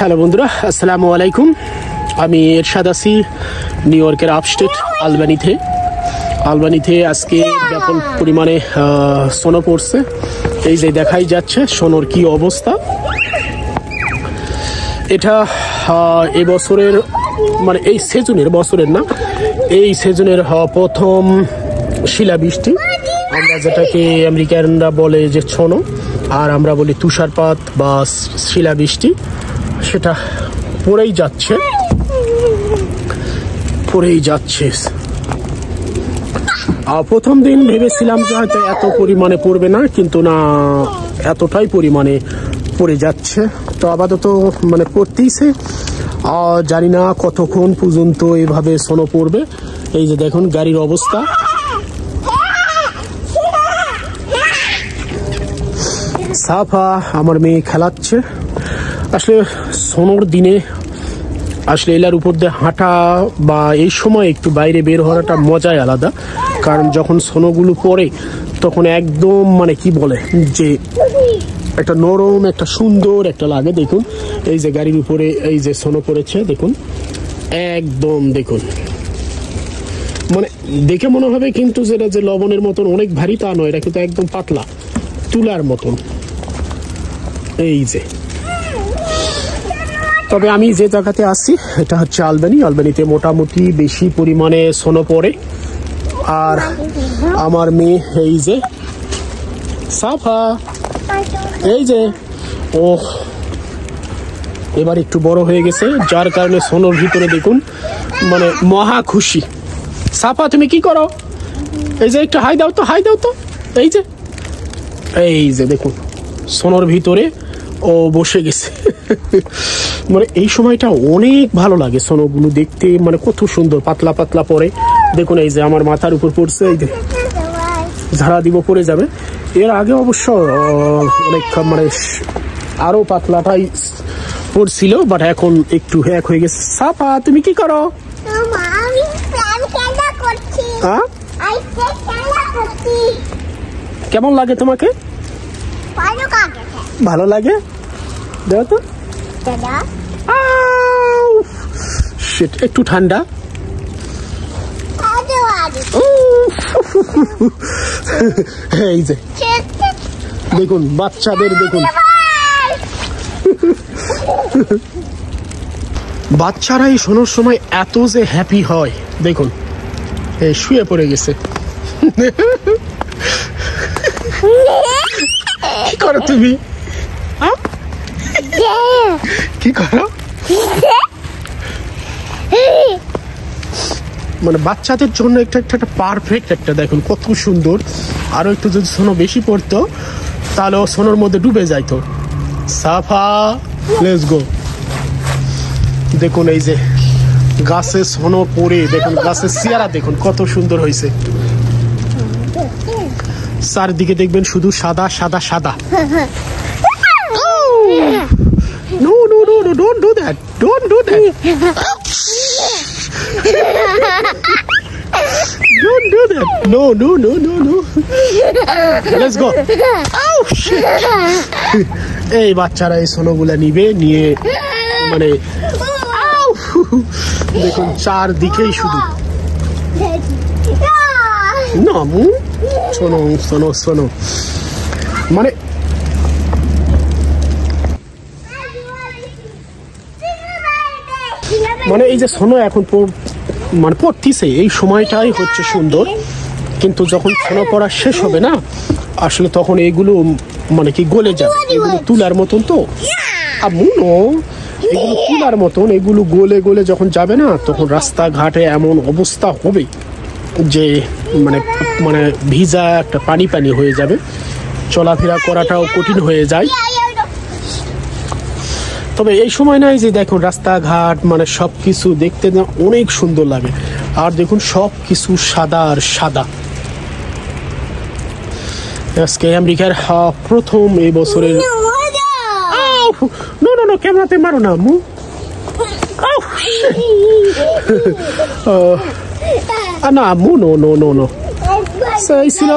Hello বন্ধুরা, আসসালামু আলাইকুম। আমি এরশাদ আছি নিউ ইয়র্কের আপস্টেট আলবানিতে আজকে ব্যাপক পরিমাণে সোনো পড়ছে। এই যে দেখাই যাচ্ছে সোনোর কি অবস্থা। এটা এই বছরের মানে এই সিজনের প্রথম শিলাবৃষ্টি, আমরা যেটাকে আমেরিকানরা বলে যে সোনো আর আমরা বলি তুষারপাত বা শিলাবৃষ্টি, সেটা পড়েই যাচ্ছে। প্রথম দিন ভেবেছিলাম যে হয়তো এত পরিমাণে পড়বে না, কিন্তু না, এতটাই পরিমাণে পড়ে যাচ্ছে। তো আপাতত মানে পড়তেইছে, জানি না কতক্ষণ পর্যন্ত এভাবে সোনো পড়বে। এই যে দেখুন গাড়ির অবস্থা, সাফা আমার মেয়ে খেলাচ্ছে। আসলে সোনোর দিনে আসলে এলার উপর দিয়ে হাঁটা বা এই সময় একটু বাইরে বের হওয়াটা মজাই আলাদা। কারণ যখন সোনোগুলো পড়ে তখন একদম মানে কি বলে যে একটা নরম, একটা সুন্দর একটা লাগে। দেখুন এই যে গাড়ির উপরে এই যে সোনো পড়েছে, দেখুন একদম, দেখুন মানে দেখে মনে হবে কিন্তু যেটা যে লবণের মতন অনেক ভারী তা নয়, এটা কিন্তু একদম পাতলা তুলার মতন। এই যে, তবে আমি যে জায়গাতে আছি এটা হচ্ছে আলবানিতে মোটামুটি বেশি পরিমাণে সোনো পড়ে। আর আমার মেয়ে এই যে সাফা, এই যে ও এবার একটু বড় হয়ে গেছে, যার কারণে সোনোর ভিতরে দেখুন মানে মহা খুশি। সাফা তুমি কি করো? এই যে একটু হাই দাও তো। এই যে দেখুন সোনোর ভিতরে ও বসে গেছে। মানে এই সময়টা অনেক ভালো লাগে সোনোগুলো দেখতে, মানে কত সুন্দর পাতলা পাতলা পড়ে। দেখুন এই যে আমার মাথার উপর পড়ছে, এই যে ঝাড়া দিব পড়ে যাবে। এর আগে অবশ্য অনেক মানে আরো পাতলাটাই পড়ছিল, বাট এখন একটু হ্যাক হয়ে গেছে। সাফা তুমি কি করো? কেমন লাগে তোমাকে? ভালো লাগে, দেখো তো একটু ঠান্ডা। এই যে দেখুন বাচ্চাদের, দেখুন বাচ্চারা এই সোনোর সময় এত যে হ্যাপি হয়, দেখুন এই শুয়ে পড়ে গেছে। কি করো তুমি? কি করো? মানে বাচ্চাদের জন্য একটা পারফেক্ট একটা, দেখুন কত সুন্দর। আরো একটু যদি সোনো বেশি পড়তো তাহলে ও সোনোর মধ্যে ডুবে যাইতো। সাফা লেটস গো। দেখুন এই যে গাছে সোনো পড়ে, দেখুন গাছের চেহারা দেখুন কত সুন্দর হয়েছে। চারদিকে দেখবেন শুধু সাদা সাদা সাদা। No, don't do that. Don't do that. Don't do that. No. Let's go. Oh shit. এই বাচ্চারা এই সোনোগুলা নিয়ে মানে দেখুন চারদিকেই শুধু নামু সোনো মানে এই যে সোনো এখন মানে পড়তিছে, এই সময়টাই হচ্ছে সুন্দর। কিন্তু যখন সোনো পড়া শেষ হবে না, আসলে তখন এগুলো মানে কি গলে যাবে। এগুলো তুলার মতন, তো এগুলো তুলার মতন, এগুলো গলে যখন যাবে না, তখন রাস্তাঘাটে এমন অবস্থা হবে যে মানে ভিজা একটা পানি হয়ে যাবে, চলাফেরা করাটাও কঠিন হয়ে যায়। তবে এই সময় নাই যে দেখুন রাস্তাঘাট মানে সবকিছু দেখতে অনেক সুন্দর লাগে। আর দেখুন সবকিছু সাদা আর সাদা। আজকে আমেরিকার প্রথম এই বছরের নো ক্যামেরাতে মারো না মু। না মু নো। এই ছিল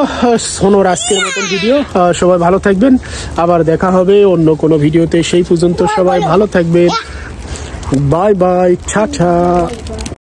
সোনোর আজকের মতন ভিডিও। সবাই ভালো থাকবেন, আবার দেখা হবে অন্য কোনো ভিডিওতে। সেই পর্যন্ত সবাই ভালো থাকবেন। Bye bye, tata.